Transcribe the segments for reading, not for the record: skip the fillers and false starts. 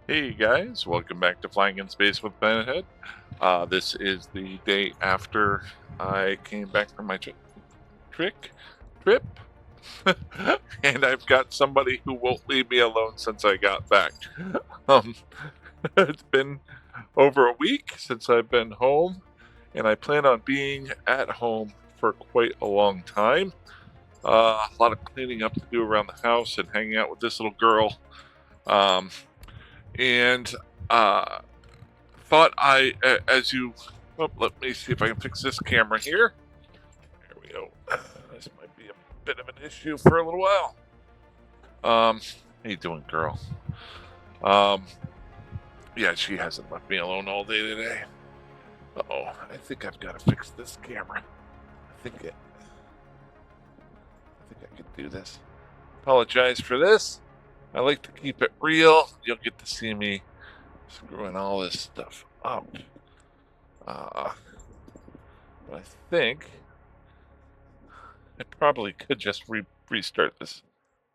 Hey guys, welcome back to Flying in Space with Planethead. This is the day after I came back from my trip, and I've got somebody who won't leave me alone since I got back. Um, it's been over a week since I've been home, and I plan on being at home for quite a long time. A lot of cleaning up to do around the house and hanging out with this little girl. Um, and uh, thought as you, oh, let me see if I can fix this camera here. There we go. This might be a bit of an issue for a little while. How you doing, girl? Um, yeah, she hasn't left me alone all day today. Uh-oh, I think I've got to fix this camera. I think I can do this. Apologize for this. I like to keep it real. You'll get to see me screwing all this stuff up. But I think I probably could just restart this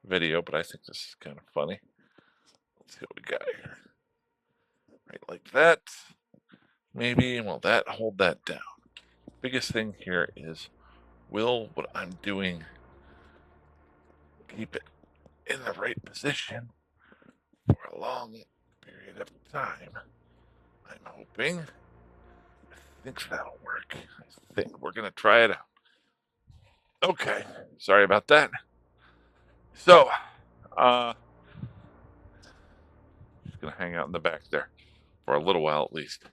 video, but I think this is kind of funny. Let's see what we got here. Right, like that. Maybe, well, hold that down. Biggest thing here is, will what I'm doing keep it in the right position for a long period of time? I'm hoping. I think that'll work. I think we're going to try it out. Okay, sorry about that. So, just going to hang out in the back there for a little while at least.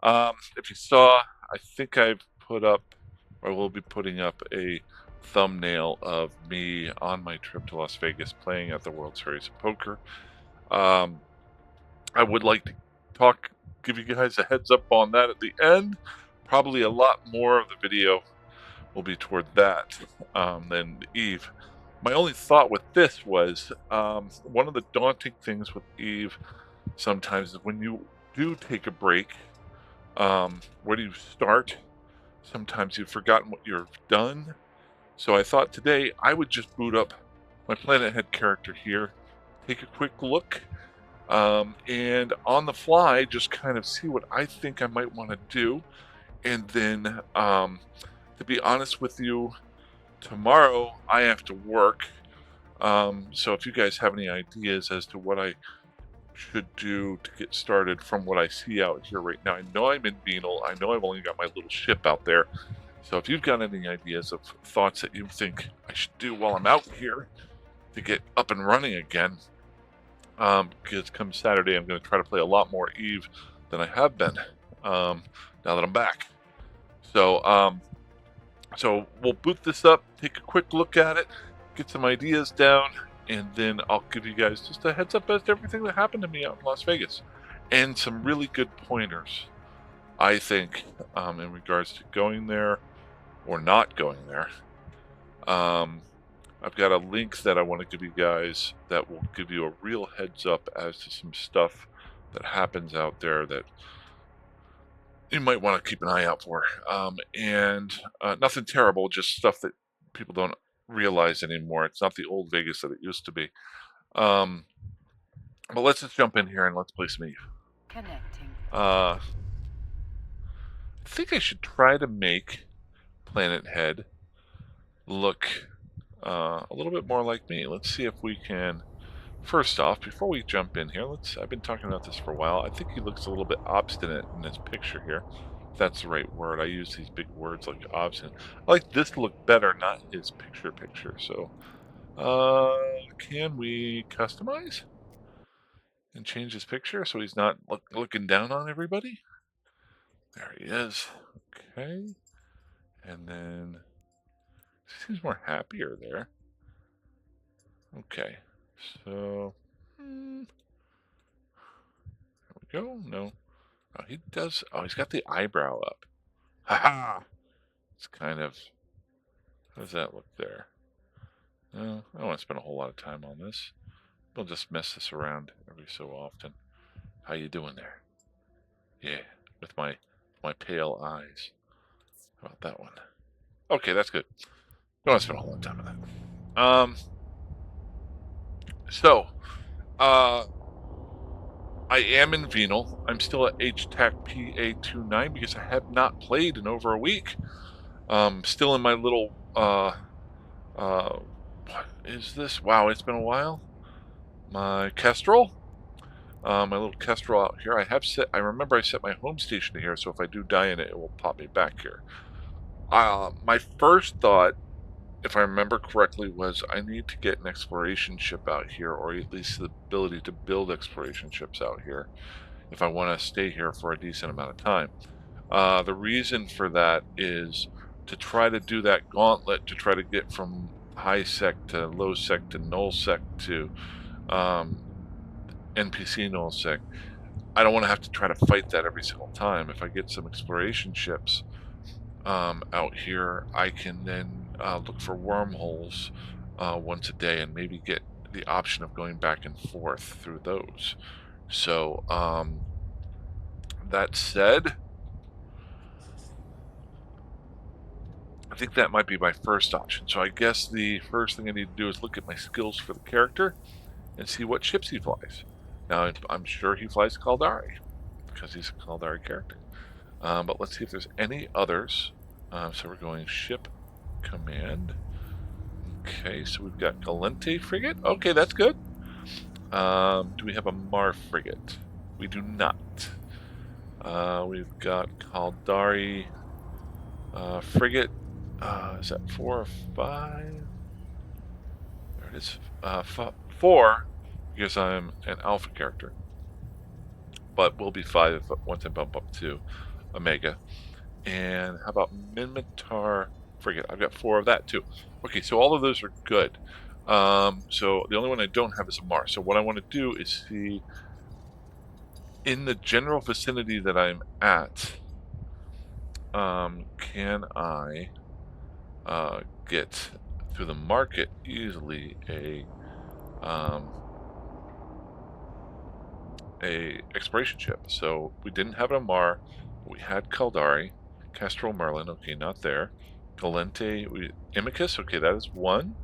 If you saw, I think I've put up, or will be putting up a thumbnail of me on my trip to Las Vegas playing at the World Series of Poker. I would like to give you guys a heads up on that at the end. Probably a lot more of the video will be toward that than Eve. My only thought with this was one of the daunting things with Eve sometimes is when you do take a break, where do you start? Sometimes you've forgotten what you've done. So I thought today I would just boot up my Planet Head character here, take a quick look, and on the fly, just kind of see what I think I might want to do. And then, to be honest with you, tomorrow I have to work. So if you guys have any ideas as to what I should do to get started from what I see out here right now. I know I'm in Venal. I know I've only got my little ship out there. So if you've got any ideas of thoughts that you think I should do while I'm out here to get up and running again, because come Saturday I'm going to try to play a lot more Eve than I have been now that I'm back. So we'll boot this up, take a quick look at it, get some ideas down, and then I'll give you guys just a heads up as to everything that happened to me out in Las Vegas, and some really good pointers, I think, in regards to going there or not going there. I've got a link that I want to give you guys that will give you a real heads up as to some stuff that happens out there that you might want to keep an eye out for. And nothing terrible, just stuff that people don't realize anymore. It's not the old Vegas that it used to be. But let's just jump in here and let's play some Eve. Connecting. I think I should try to make Planet Head look a little bit more like me. Let's see if we can. First off, before we jump in here, I've been talking about this for a while. I think he looks a little bit obstinate in this picture here. If that's the right word. I use these big words like obstinate. I like this to look better, not his picture. So, can we customize and change his picture so he's not looking down on everybody? There he is. Okay. And then he seems more happier there. Okay. So, there we go. No. Oh, he does. Oh, he's got the eyebrow up. Haha. It's kind of. How does that look there? No, I don't want to spend a whole lot of time on this. We'll just mess this around every so often. How you doing there? Yeah, with my pale eyes. How about that one? Okay, that's good. Don't want to spend a whole lot of time on that. So, uh, I am in Venal. I'm still at HTAC-PA29 because I have not played in over a week. Still in my little, what is this? Wow, it's been a while. My Kestrel. My little Kestrel out here. I remember I set my home station here, so if I do die in it, it will pop me back here. My first thought, if I remember correctly, was I need to get an exploration ship out here, or at least the ability to build exploration ships out here if I want to stay here for a decent amount of time. The reason for that is to try to do that gauntlet to try to get from high sec to low sec to null sec to NPC null sec. I don't want to have to try to fight that every single time. If I get some exploration ships out here, I can then look for wormholes once a day and maybe get the option of going back and forth through those. So that said, I think that might be my first option. So I guess the first thing I need to do is look at my skills for the character and see what ships he flies. Now, I'm sure he flies Caldari because he's a Caldari character. But let's see if there's any others. So we're going ship command. Okay, so we've got Galente frigate. Okay, that's good. Do we have a Mar frigate? We do not. We've got Caldari frigate. Is that 4 or 5? There it is. 4, because I'm an alpha character. But we'll be 5 once I bump up to Omega. And how about Minmatar frigate? I've got 4 of that too. Okay, so all of those are good. So the only one I don't have is a Mars. So what I want to do is see in the general vicinity that I'm at, can I get through the market easily a exploration ship. So we didn't have a Mar, we had Caldari, Castrol Merlin, okay, not there. Galente, Imicus, okay, that is 1,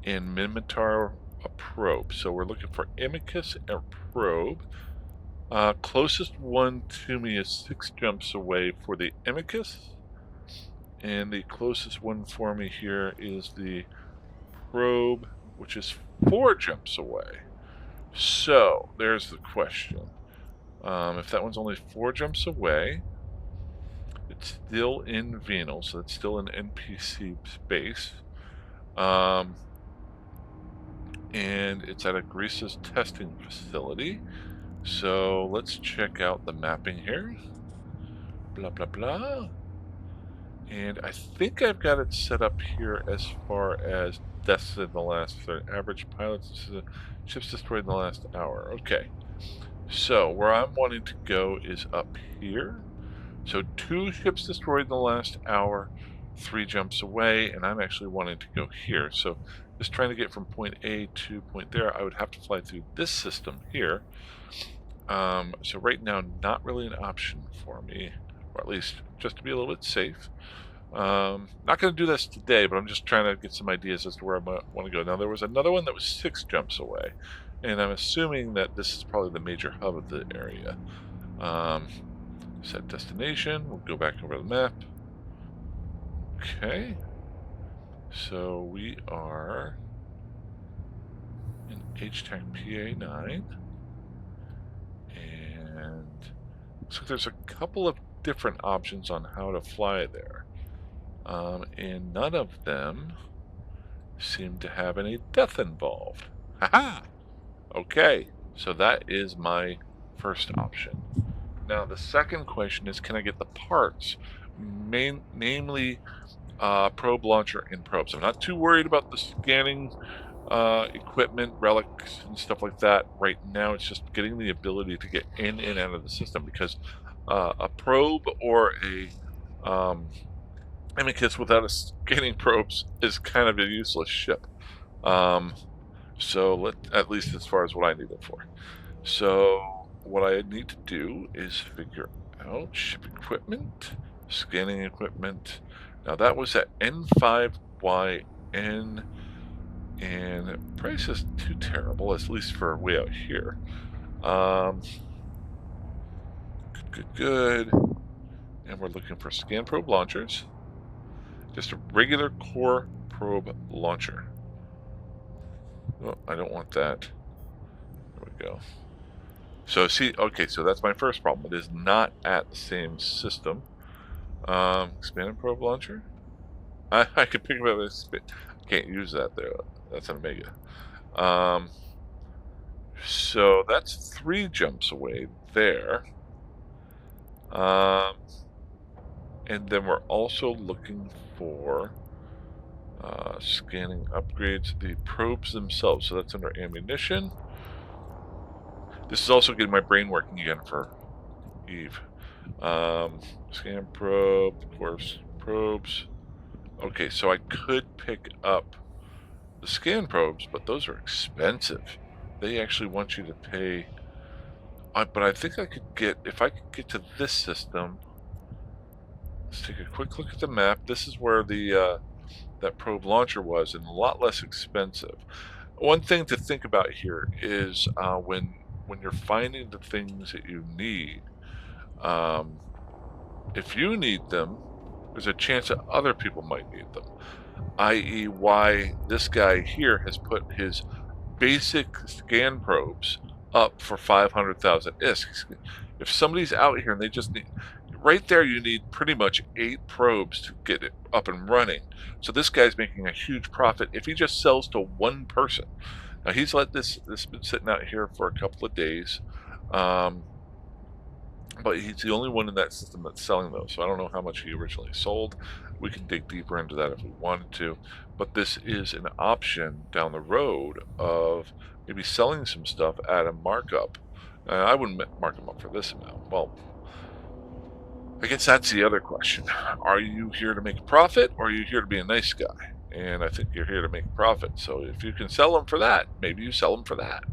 and Minmatar a probe. So we're looking for Imicus and probe. Closest one to me is 6 jumps away for the Imicus, and the closest one for me here is the probe, which is 4 jumps away. So there's the question. If that one's only 4 jumps away, it's still in Venal, so it's still an NPC space. And it's at a Grease's testing facility. So let's check out the mapping here. Blah, blah, blah. And I think I've got it set up here as far as deaths in the last, average pilots, ships destroyed in the last hour. Okay. So where I'm wanting to go is up here. So 2 ships destroyed in the last hour, 3 jumps away, and I'm actually wanting to go here. So just trying to get from point A to point there, I would have to fly through this system here. So right now, not really an option for me, or at least just to be a little bit safe. Not going to do this today, but I'm just trying to get some ideas as to where I want to go. Now, there was another one that was 6 jumps away, and I'm assuming that this is probably the major hub of the area. Set destination. We'll go back over the map. Okay. So we are in HTAC-PA9. And looks like there's a couple of different options on how to fly there. And none of them seem to have any death involved. Haha! Okay, so that is my first option. Now the second question is, can I get the parts? Namely, probe launcher and probes. I'm not too worried about the scanning equipment, relics, and stuff like that right now. It's just getting the ability to get in and out of the system, because a probe or a Amicus without a scanning probes is kind of a useless ship. So at least as far as what I need it for. So what I need to do is figure out ship equipment, scanning equipment. Now that was at N5YN, and price isn't too terrible, at least for way out here. Good, good. And we're looking for scan probe launchers. Just a regular core probe launcher. Oh, I don't want that. There we go. So see, okay, so that's my first problem. It is not at the same system. Expanded probe launcher. I can pick it up. I can't use that there. That's an Omega. So that's 3 jumps away there. And then we're also looking for scanning upgrades, the probes themselves. So that's under ammunition. This is also getting my brain working again for Eve. Scan probe, of course, probes. Okay, so I could pick up the scan probes, but those are expensive. They actually want you to pay. But I think I could get, if I could get to this system. Let's take a quick look at the map. This is where the that probe launcher was, and a lot less expensive. One thing to think about here is when you're finding the things that you need, um, if you need them, there's a chance that other people might need them, i.e. why this guy here has put his basic scan probes up for 500,000 ISK. If somebody's out here and they just need, right there you need pretty much 8 probes to get it up and running. So this guy's making a huge profit if he just sells to one person. Now he's let this been sitting out here for a couple of days. But he's the only one in that system that's selling those, so I don't know how much he originally sold. We can dig deeper into that if we wanted to, but this is an option down the road of maybe selling some stuff at a markup. I wouldn't mark them up for this amount. Well, I guess that's the other question. Are you here to make a profit, or are you here to be a nice guy? And I think you're here to make a profit. So if you can sell them for that, maybe you sell them for that.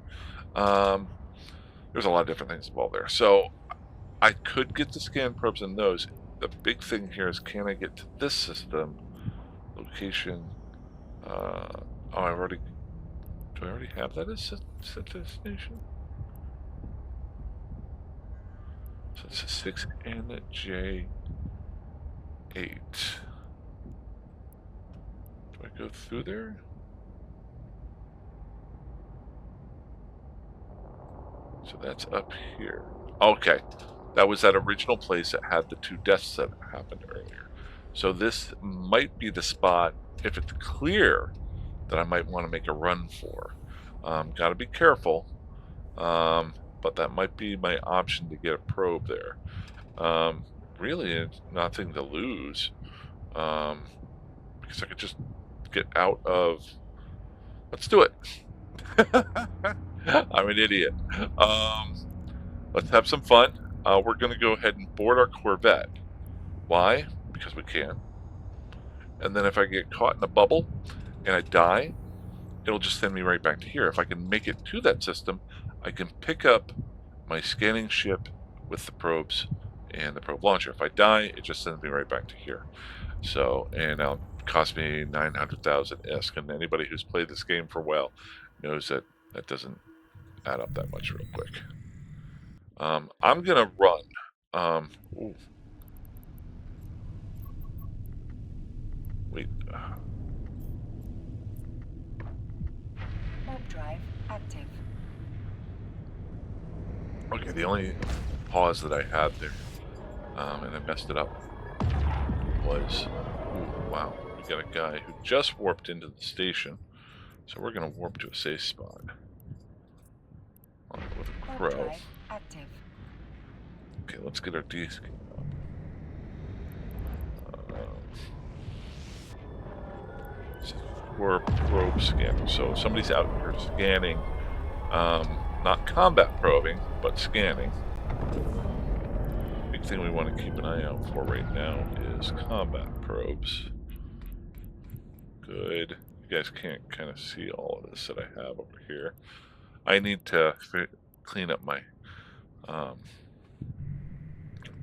There's a lot of different things involved there. So I could get the scan probes in those. The big thing here is, can I get to this system? Location. Oh, do I already have that as set destination? So it's a 6 and a J8. Do I go through there? So that's up here. Okay. That was that original place that had the 2 deaths that happened earlier. So this might be the spot, if it's clear, that I might want to make a run for. Got to be careful, but that might be my option to get a probe there. Really, it's nothing to lose, because I could just get out of. Let's do it. I'm an idiot. Let's have some fun. We're going to go ahead and board our Corvette. Why? Because we can. And then if I get caught in a bubble and I die, it'll just send me right back to here. If I can make it to that system, I can pick up my scanning ship with the probes and the probe launcher. If I die, it just sends me right back to here. So, and it'll cost me 900,000 ISK. And anybody who's played this game for a while knows that that doesn't add up that much real quick. I'm gonna run. Ooh. Wait. Warp drive active. Okay, the only pause that I had there, and I messed it up, was, ooh, wow, we got a guy who just warped into the station, so we're going to warp to a safe spot. With a crow. Drive active. Okay, let's get our D-scan up. We're a probe scanner, so if somebody's out here scanning, not combat probing, but scanning. Big thing we want to keep an eye out for right now is combat probes. Good. You guys can't kind of see all of this that I have over here. I need to clean up my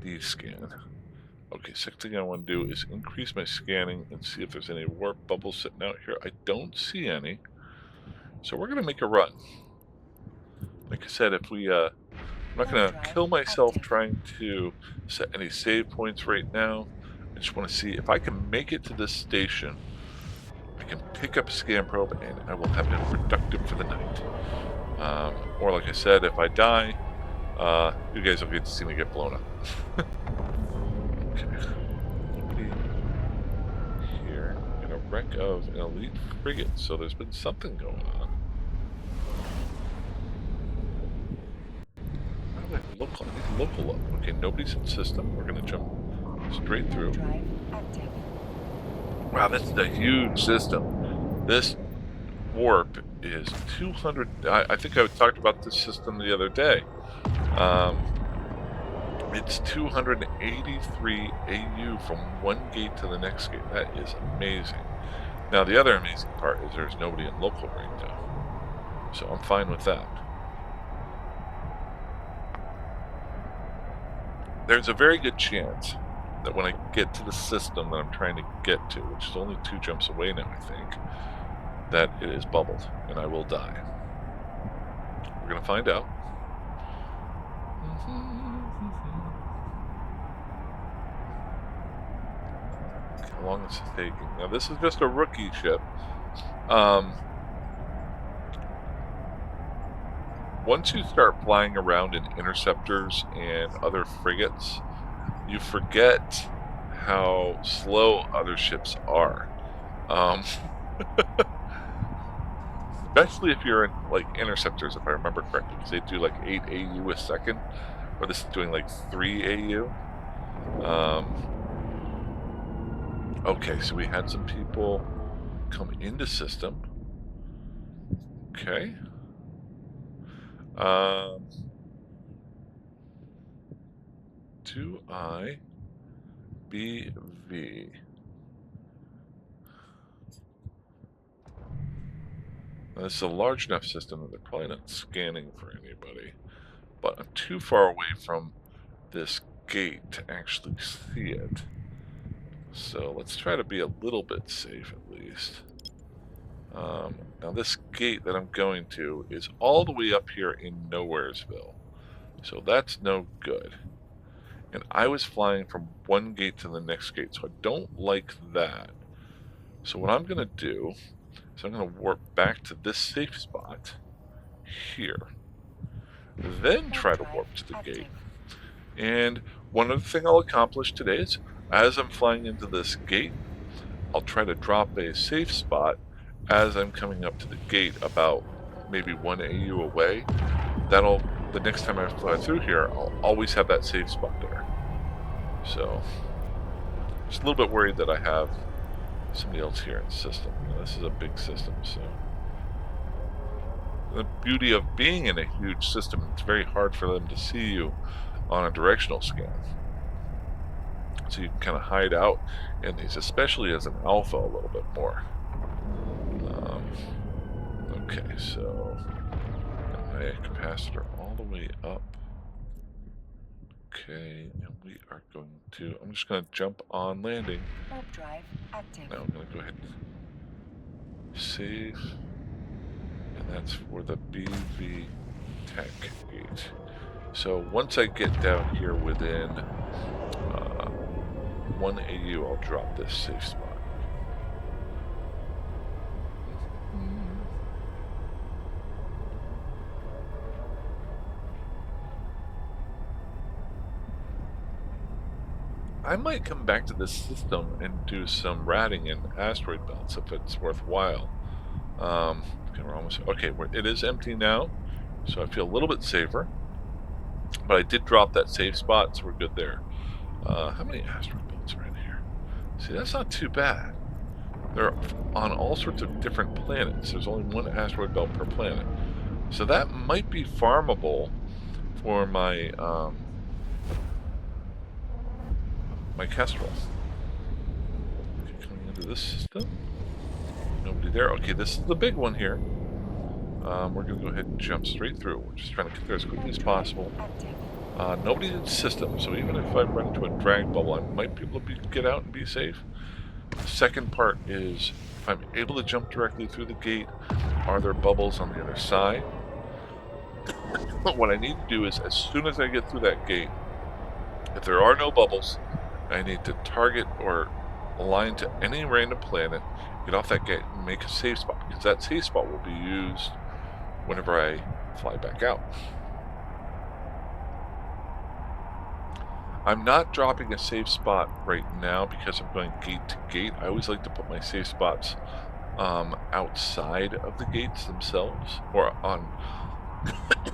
D-scan. Okay, second thing I want to do is increase my scanning and see if there's any warp bubbles sitting out here. I don't see any. So we're going to make a run. Like I said, if we I'm not going to Drive kill myself active. trying to set any save points right now. I just want to see if I can make it to this station. I can pick up a scan probe and I will have been productive for the night. Or like I said, if I die, you guys will get to see me get blown up. Okay. Nobody here. And a wreck of an elite frigate, so there's been something going on. How do I local? I need local up. Okay, nobody's in system. We're gonna jump straight through. Drive active. Wow, this is a huge system. This warp is 200. I think I talked about this system the other day. It's 283 AU from one gate to the next gate. That is amazing. Now, the other amazing part is there's nobody in local right now. So I'm fine with that. There's a very good chance that when I get to the system that I'm trying to get to, which is only 2 jumps away now, I think, that it is bubbled and I will die. We're going to find out. How long is it taking? Now, this is just a rookie ship. Once you start flying around in interceptors and other frigates, you forget how slow other ships are. Especially if you're in like interceptors, if I remember correctly, because they do like 8 AU a second, or this is doing like 3 AU. Okay, so we had some people come into system. Okay. 2I BV. Now, this is a large enough system that they're probably not scanning for anybody, but I'm too far away from this gate to actually see it. So let's try to be a little bit safe at least. Now this gate that I'm going to is all the way up here in Nowheresville. So that's no good. And I was flying from one gate to the next gate, so I don't like that. So what I'm going to do is I'm going to warp back to this safe spot here. Then try to warp to the gate. And one other thing I'll accomplish today is, as I'm flying into this gate, I'll try to drop a safe spot as I'm coming up to the gate about maybe 1 AU away. The next time I fly through here, I'll always have that safe spot there. So, just a little bit worried that I have somebody else here in the system. You know, this is a big system, so. The beauty of being in a huge system, it's very hard for them to see you on a directional scan. So you can kind of hide out in these, especially as an alpha, a little bit more. Okay, so my capacitor all the way up. Okay, and we are going to, I'm just going to jump on landing. Warp drive active. Now I'm going to go ahead and save. And that's for the BV Tech gate. So once I get down here within 1 AU, I'll drop this safe spot. I might come back to this system and do some ratting in asteroid belts if it's worthwhile. Okay, we're almost okay. It is empty now, so I feel a little bit safer. But I did drop that safe spot, so we're good there. How many asteroid belts are in here? See, that's not too bad. They're on all sorts of different planets. There's only 1 asteroid belt per planet, so that might be farmable for my my Kestrel. Okay, coming into this system. Nobody there. Okay, this is the big one here. We're going to go ahead and jump straight through. We're just trying to get there as quickly as possible. Nobody's in the system, so even if I run into a drag bubble, I might be able to get out and be safe. The second part is, if I'm able to jump directly through the gate, are there bubbles on the other side? what I need to do is, as soon as I get through that gate, if there are no bubbles, I need to target or align to any random planet, get off that gate, and make a safe spot, because that safe spot will be used whenever I fly back out. I'm not dropping a safe spot right now because I'm going gate to gate. I always like to put my safe spots outside of the gates themselves, or on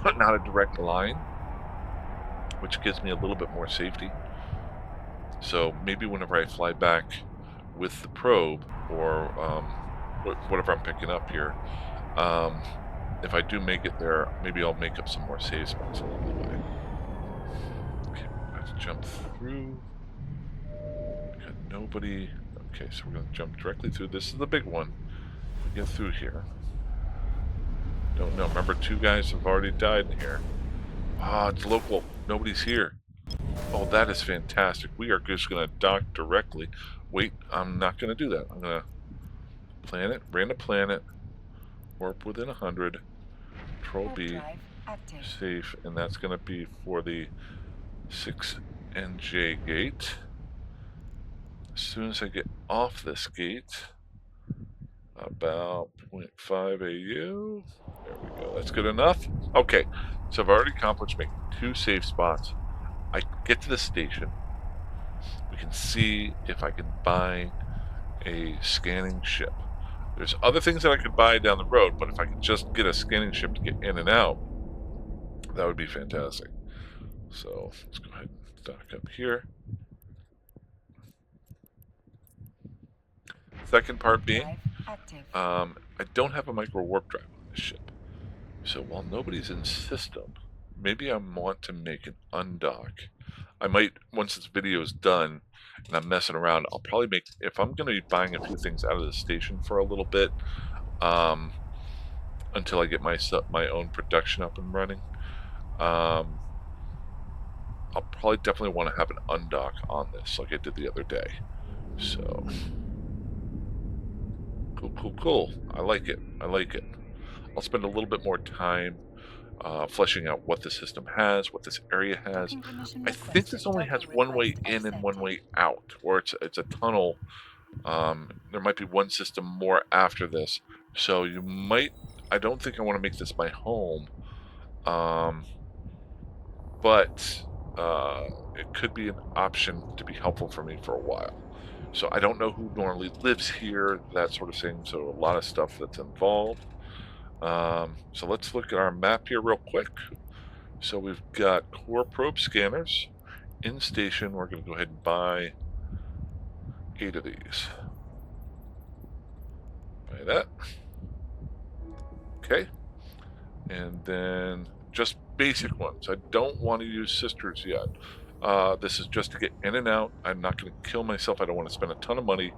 not a direct line, which gives me a little bit more safety. So maybe whenever I fly back with the probe, or whatever I'm picking up here, if I do make it there, maybe I'll make up some more save spots along the way. Okay, let's jump through. Got nobody. Okay, so we're going to jump directly through. This is the big one. We get through here. Don't know. Remember, 2 guys have already died in here. Ah, it's local. Nobody's here. Oh, that is fantastic. We are just going to dock directly. Wait, I'm not going to do that. I'm going to random planet, warp within 100, control Warp B, drive active. safe, and that's going to be for the 6NJ gate. As soon as I get off this gate, about 0.5 AU, there we go, that's good enough. Okay, so I've already accomplished making 2 safe spots. I get to the station. We can see if I can buy a scanning ship. There's other things that I could buy down the road, but if I could just get a scanning ship to get in and out, that would be fantastic. So let's go ahead and dock up here. Second part being, I don't have a micro warp drive on this ship. So while nobody's in system, maybe I want to make an undock. I might, once this video is done and I'm messing around, I'll probably make, if I'm going to be buying a few things out of the station for a little bit, until I get my own production up and running, I'll probably definitely want to have an undock on this like I did the other day. So cool. I like it. I'll spend a little bit more time fleshing out what the system has, what this area has. I think this only has one way in and one way out, or it's a tunnel. There might be one system more after this, so you might. I don't think I want to make this my home, but it could be an option to be helpful for me for a while. So I don't know who normally lives here, that sort of thing. So a lot of stuff that's involved. So let's look at our map here real quick. So we've got core probe scanners in station. We're going to go ahead and buy 8 of these. Buy that. Okay. And then just basic ones. I don't want to use sisters yet. This is just to get in and out. I'm not going to kill myself. I don't want to spend a ton of money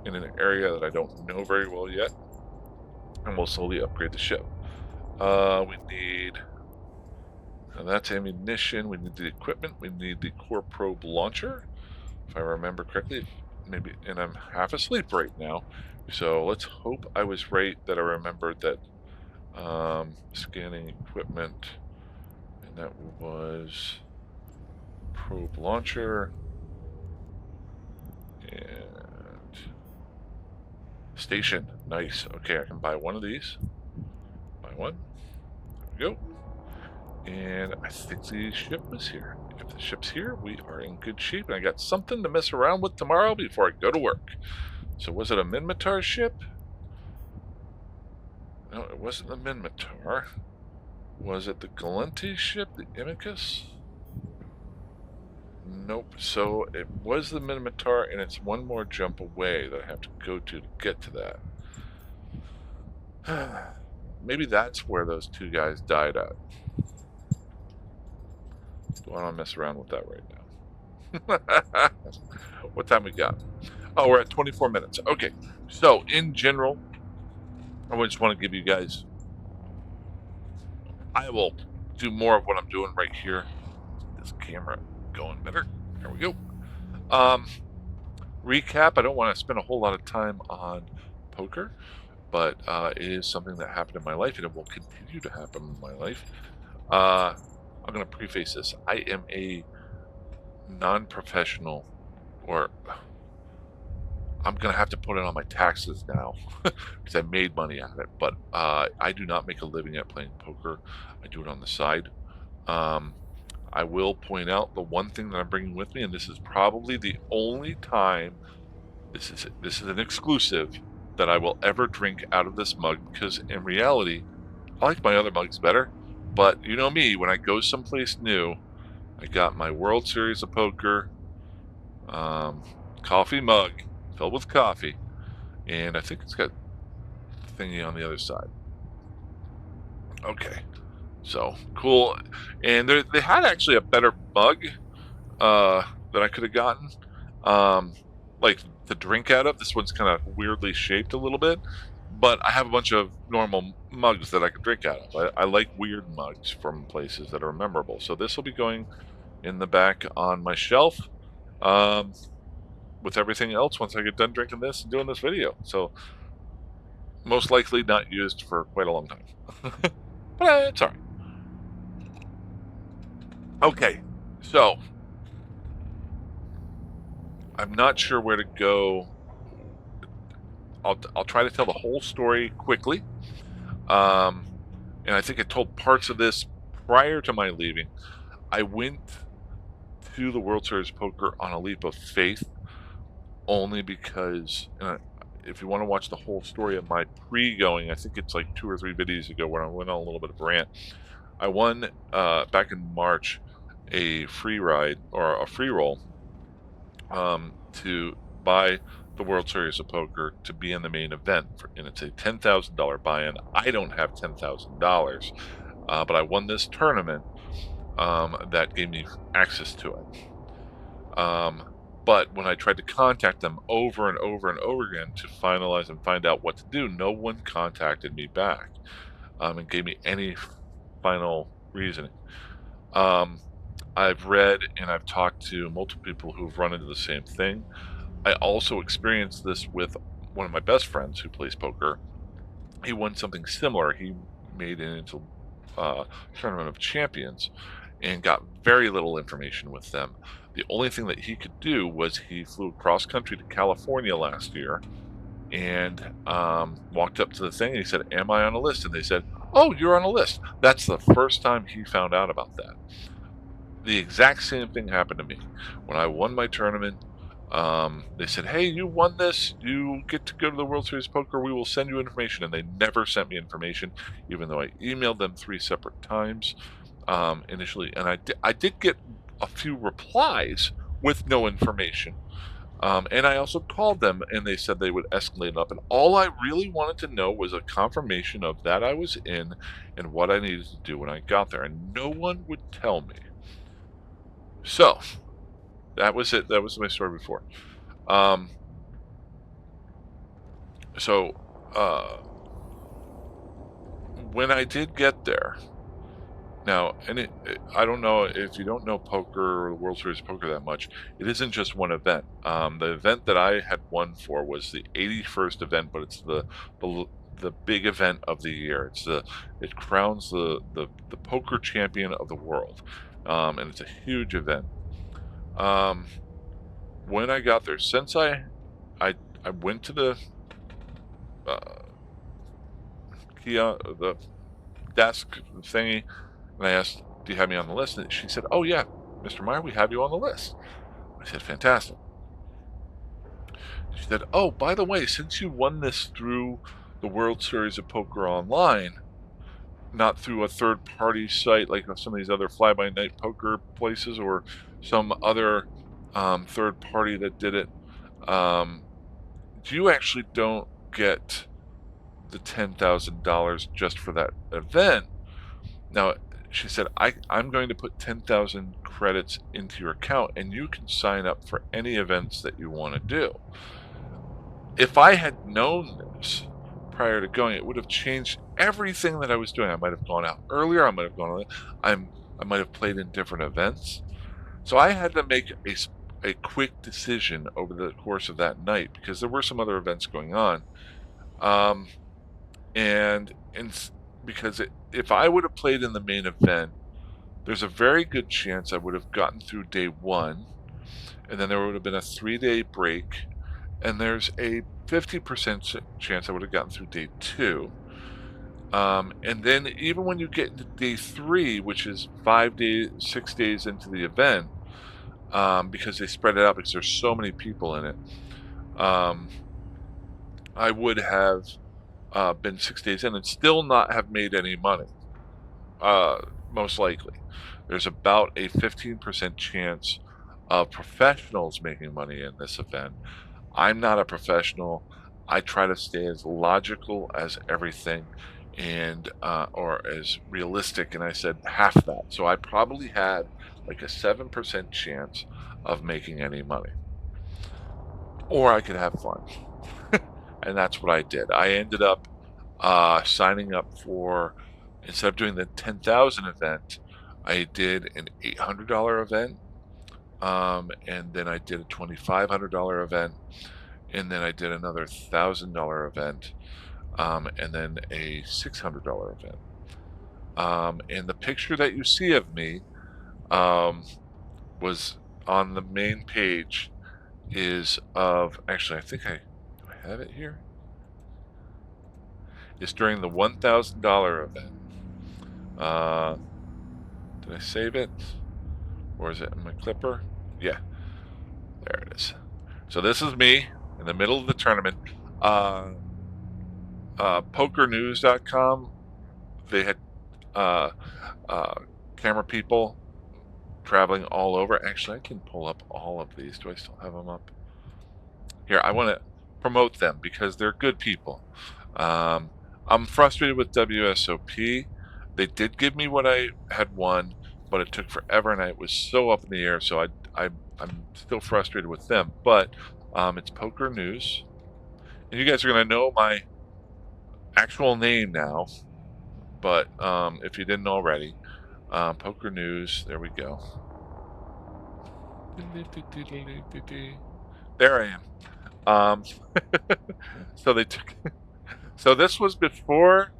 in an area that I don't know very well yet. And we'll slowly upgrade the ship. We need, that's ammunition. We need the equipment. We need the core probe launcher, if I remember correctly. Maybe, and I'm half asleep right now. So let's hope I was right, that I remembered that scanning equipment, and that was probe launcher and station. Nice. Okay, I can buy one of these. Buy one. There we go. And I think the ship is here. If the ship's here, we are in good shape. And I got something to mess around with tomorrow before I go to work. So was it a Minmatar ship? No, it wasn't the Minmatar. Was it the Galente ship, the Imicus? Nope. So it was the Minmatar, and it's one more jump away that I have to go to get to that. Maybe that's where those 2 guys died at. Don't want to mess around with that right now. What time we got? Oh, we're at 24 minutes. Okay. So in general, I just want to give you guys, I will do more of what I'm doing right here. This camera going better. There we go. Recap, I don't want to spend a whole lot of time on poker, but it is something that happened in my life, and it will continue to happen in my life. Uh, I'm going to preface this. I am a non-professional, or I'm going to have to put it on my taxes now because I made money at it. But I do not make a living at playing poker. I do it on the side. Um, I will point out the one thing that I'm bringing with me, and this is probably the only time, this is an exclusive, that I will ever drink out of this mug, because in reality, I like my other mugs better. But you know me, when I go someplace new, I got my World Series of Poker um, coffee mug filled with coffee, and I think it's got thingy on the other side. Okay, so cool. And they had actually a better mug uh, that I could have gotten, um, like to drink out of. This one's kind of weirdly shaped a little bit, but I have a bunch of normal mugs that I can drink out of. I like weird mugs from places that are memorable. So this will be going in the back on my shelf, um, with everything else once I get done drinking this and doing this video. So most likely not used for quite a long time, but it's all right. Okay, so I'm not sure where to go. I'll try to tell the whole story quickly. Um, and I think I told parts of this prior to my leaving. I went to the World Series of Poker on a leap of faith, only because if you want to watch the whole story of my pre-going, I think it's like 2 or 3 videos ago where I went on a little bit of a rant. I won back in March a free ride, or a free roll, to buy the World Series of Poker to be in the main event, and it's a $10,000 buy-in. I don't have $10,000, but I won this tournament that gave me access to it. But when I tried to contact them over and over and over again to finalize and find out what to do, no one contacted me back, and gave me any final reasoning. I've read and I've talked to multiple people who've run into the same thing. I also experienced this with one of my best friends who plays poker. He won something similar. He made it into Tournament of Champions and got very little information with them. The only thing that he could do was he flew cross country to California last year and walked up to the thing and he said, "Am I on a list?" And they said, "Oh, you're on a list." That's the first time he found out about that. The exact same thing happened to me when I won my tournament. They said, "Hey, you won this. You get to go to the World Series of Poker. We will send you information." And they never sent me information, even though I emailed them 3 separate times initially. And I did get a few replies with no information. And I also called them, and they said they would escalate up. And all I really wanted to know was a confirmation of that I was in and what I needed to do when I got there. And no one would tell me. So that was it. That was my story before. Um, so uh, when I did get there, now, and I don't know if you don't know poker or the World Series of Poker that much. It isn't just one event. The event that I had won for was the 81st event, but it's the the big event of the year. It crowns the poker champion of the world, and it's a huge event. Um, when I got there, since I I went to the uh, the desk thingy, and I asked, "Do you have me on the list?" And she said, "Oh yeah, Mr. Meyer, we have you on the list." I said, "Fantastic." She said, "Oh, by the way, since you won this through the World Series of Poker Online, not through a third-party site like some of these other fly-by-night poker places or some other third party that did it, um, you actually don't get the $10,000 just for that event." Now, she said, I'm going to put 10,000 credits into your account and you can sign up for any events that you want to do. If I had known this prior to going, it would have changed everything that I was doing. I might have gone out earlier. I might have gone, I might have played in different events. So I had to make a quick decision over the course of that night because there were some other events going on. Um, and because if I would have played in the main event, there's a very good chance I would have gotten through day one, and then there would have been a 3-day break, and there's a 50% chance I would have gotten through day two. And then even when you get into day three, which is 5 days, 6 days into the event, because they spread it out because there's so many people in it, um, I would have been 6 days in and still not have made any money. Uh, Most likely, there's about a 15% chance of professionals making money in this event. I'm not a professional. I try to stay as logical as everything and or as realistic, and I said half that. So I probably had like a 7% chance of making any money. Or I could have fun. And that's what I did. I ended up signing up for, instead of doing the 10,000 event, I did an $800 event. And then I did a $2,500 event, and then I did another $1,000 event, and then a $600 event. And the picture that you see of me um, was on the main page is of, actually, I think do I have it here? It's during the $1,000 event. Uh, did I save it? Or is it in my clipper? Yeah, there it is. So this is me in the middle of the tournament. PokerNews.com, they had uh, uh, camera people traveling all over. Actually, I can pull up all of these. Do I still have them up? Here, I want to promote them because they're good people. Um, I'm frustrated with WSOP. They did give me what I had won, but it took forever and it was so up in the air. So I'm still frustrated with them. But it's Poker News, and you guys are going to know my actual name now. But if you didn't already, Poker News. There we go. There I am. Um, so they took. So this was before.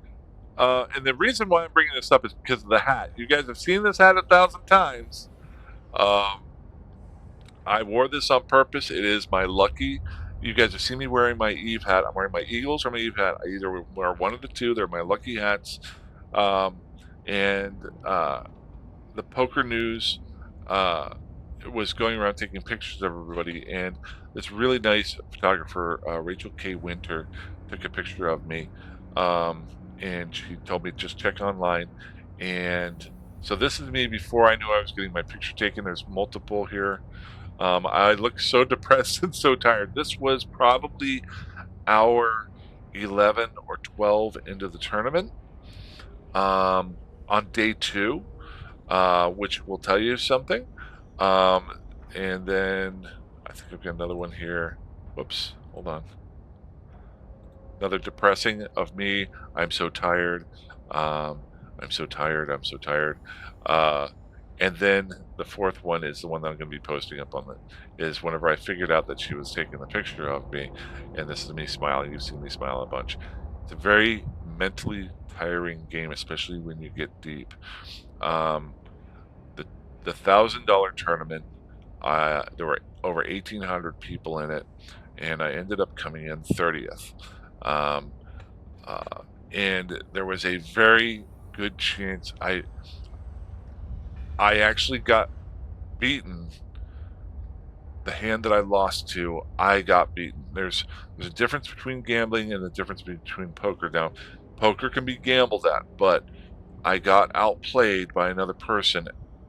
And the reason why I'm bringing this up is because of the hat. You guys have seen this hat 1,000 times. Um, I wore this on purpose. It is my lucky. You guys have seen me wearing my Eve hat. I'm wearing my Eagles or my Eve hat. I either wear one of the two. They're my lucky hats. Um, and the Poker News uh, was going around taking pictures of everybody, and this really nice photographer, Rachel K. Winter, took a picture of me, um, and she told me just check online. And so this is me before I knew I was getting my picture taken. There's multiple here. I look so depressed and so tired. This was probably hour 11 or 12 into the tournament, on day two, which will tell you something. Um, and then I think I've got another one here. Whoops, hold on. Another depressing of me. I'm so tired. Um, I'm so tired. I'm so tired. Uh, and then the fourth one is the one that I'm going to be posting up on is whenever I figured out that she was taking the picture of me, and this is me smiling. You've seen me smile a bunch. It's a very mentally tiring game, especially when you get deep. Um, the $1,000 tournament, there were over 1,800 people in it, and I ended up coming in 30th. Um, uh, and there was a very good chance I actually got beaten. The hand that I lost to, I got beaten. There's a difference between gambling and a difference between poker. Now, poker can be gambled at, but I got outplayed by another person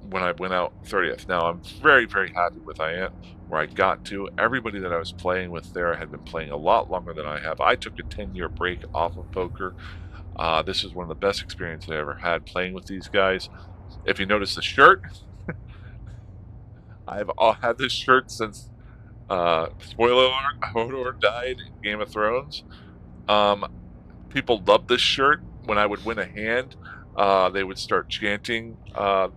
when I went out 30th. Now I'm very, very happy with where I got to. Everybody that I was playing with there had been playing a lot longer than I have. I took a 10-year break off of poker. This was one of the best experiences I ever had playing with these guys. If you notice the shirt, I've had this shirt since, spoiler alert, Hodor died in Game of Thrones. Um, People loved this shirt. When I would win a hand, they would start chanting the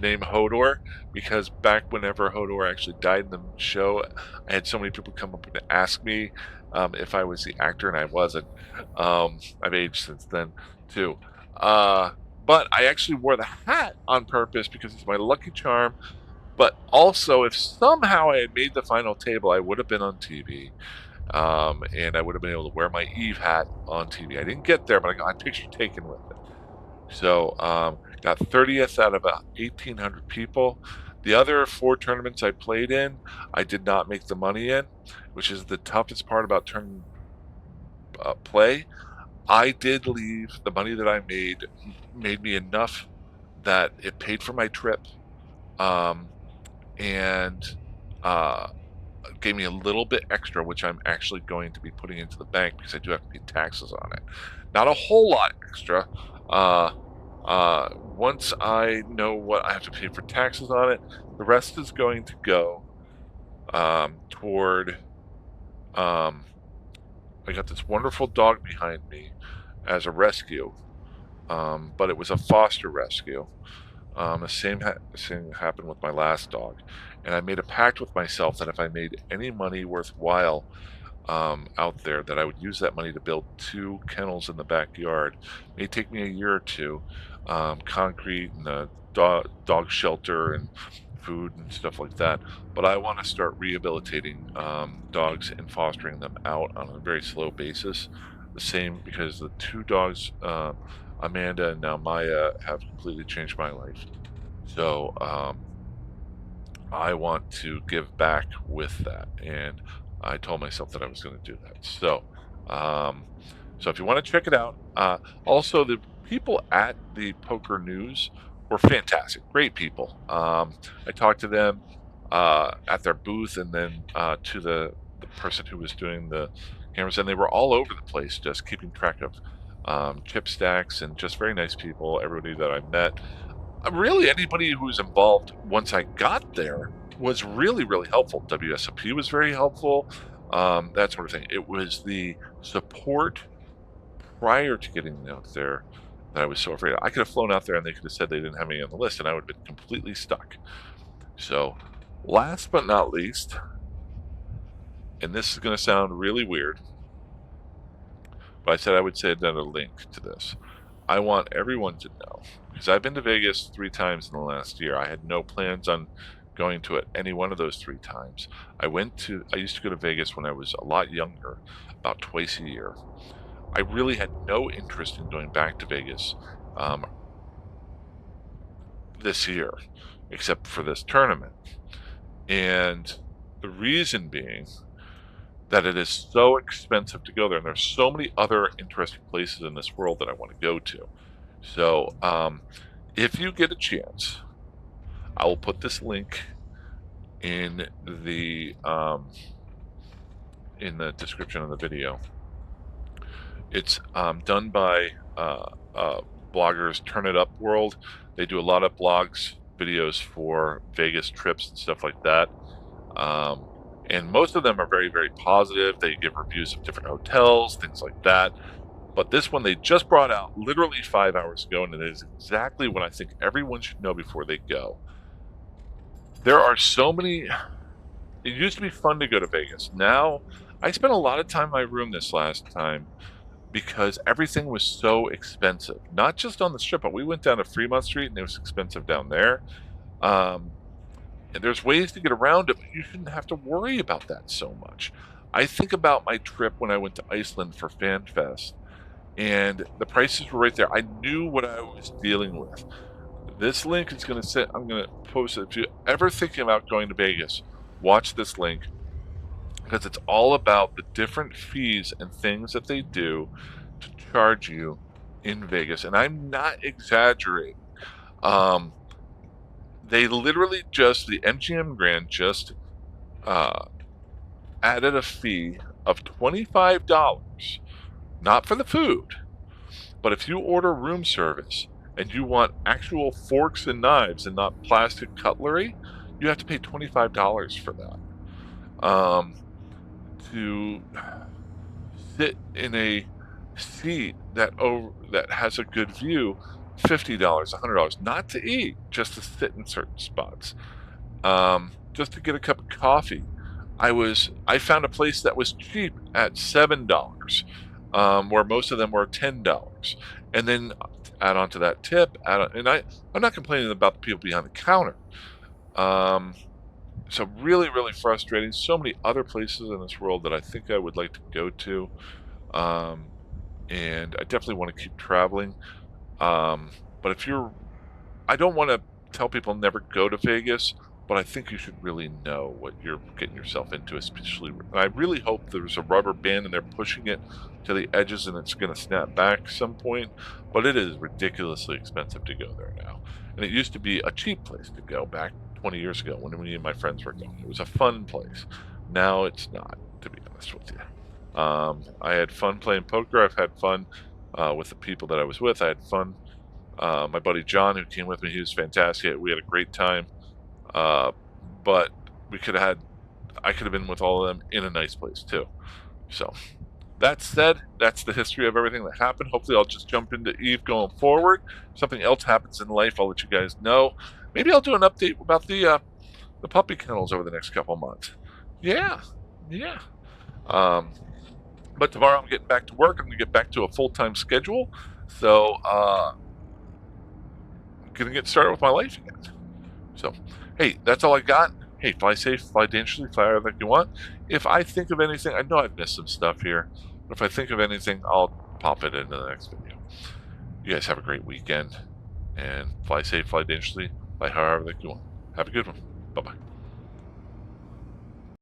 name Hodor, because back whenever Hodor actually died in the show, I had so many people come up and ask me if I was the actor, and I wasn't. I've aged since then too. Uh, but I actually wore the hat on purpose because it's my lucky charm. But also, if somehow I had made the final table, I would have been on TV. And I would have been able to wear my Eve hat on TV. I didn't get there, but I got my picture taken with it. So got 30th out of about 1,800 people. The other four tournaments I played in, I did not make the money in, which is the toughest part about turn play. I did leave. The money that I made me enough that it paid for my trip, um, and uh, gave me a little bit extra, which I'm actually going to be putting into the bank because I do have to pay taxes on it. Not a whole lot extra. Uh, Once I know what I have to pay for taxes on it, the rest is going to go toward. Um, I got this wonderful dog behind me as a rescue, but it was a foster rescue. The same happened with my last dog, and I made a pact with myself that if I made any money worthwhile out there, that I would use that money to build two kennels in the backyard. It may take me a year or two, concrete and a dog shelter and food and stuff like that. But I want to start rehabilitating dogs and fostering them out on a very slow basis. The same because the two dogs, Amanda and now Maya, have completely changed my life. So I want to give back with that, and I told myself that I was going to do that. Um, so if you want to check it out, also the people at the Poker News were fantastic, great people. I talked to them at their booth, and then to the person who was doing the cameras, and they were all over the place, just keeping track of chip stacks and just very nice people. Everybody that I met, really anybody who was involved once I got there was really, really helpful. WSOP was very helpful, that sort of thing. It was the support prior to getting out there that I was so afraid of. I could have flown out there and they could have said they didn't have me on the list, and I would have been completely stuck. So, last but not least, and this is going to sound really weird, but I said I would send out a link to this. I want everyone to know, because I've been to Vegas 3 times in the last year. I had no plans on going to it any one of those 3 times. I used to go to Vegas when I was a lot younger, about twice a year. I really had no interest in going back to Vegas um, this year, except for this tournament. And the reason being that it is so expensive to go there, and there's so many other interesting places in this world that I want to go to. So, if you get a chance, I will put this link in the description of the video. It's done by bloggers Turn It Up World. They do a lot of blogs, videos for Vegas trips and stuff like that. And most of them are very, very positive. They give reviews of different hotels, things like that. But this one they just brought out literally 5 hours ago, and it is exactly what I think everyone should know before they go. There are so many. It used to be fun to go to Vegas. Now, I spent a lot of time in my room this last time because everything was so expensive. Not just on the strip, but we went down to Fremont Street and it was expensive down there. Um, and there's ways to get around it, but you shouldn't have to worry about that so much. I think about my trip when I went to Iceland for FanFest, and the prices were right there. I knew what I was dealing with. This link is going to sit, I'm going to post it. If you're ever thinking about going to Vegas, watch this link because it's all about the different fees and things that they do to charge you in Vegas. And I'm not exaggerating. Um, they literally just, the MGM Grand just uh, added a fee of $25, not for the food, but if you order room service and you want actual forks and knives and not plastic cutlery, you have to pay $25 for that. To sit in a seat that has a good view, $50, $100, not to eat, just to sit in certain spots. Just to get a cup of coffee. I found a place that was cheap at $7, where most of them were $10. And then add on to that tip, and I'm not complaining about the people behind the counter. Um, so really, really frustrating. So many other places in this world that I think I would like to go to. Um, and I definitely want to keep traveling. Um, but if you're I don't want to tell people never go to Vegas, but I think you should really know what you're getting yourself into, especially. And I really hope there's a rubber band and they're pushing it to the edges and it's going to snap back some point. But it is ridiculously expensive to go there now. And it used to be a cheap place to go back 20 years ago when me and my friends were going. It was a fun place. Now it's not, to be honest with you. I had fun playing poker. I've had fun with the people that I was with. I had fun my buddy John, who came with me, he was fantastic. We had a great time. Uh, but we could have had, I could have been with all of them in a nice place too. So that said, that's the history of everything that happened. Hopefully, I'll just jump into Eve going forward. If something else happens in life, I'll let you guys know. Maybe I'll do an update about the puppy kennels over the next couple months. Yeah, yeah. Um, but tomorrow I'm getting back to work. I'm gonna get back to a full-time schedule. So I'm gonna get started with my life again. So, hey, that's all I got. Hey, fly safe, fly dangerously, fly however you want. If I think of anything, I know I've missed some stuff here, but if I think of anything, I'll pop it into the next video. You guys have a great weekend, and fly safe, fly dangerously, fly however you want. Have a good one. Bye-bye.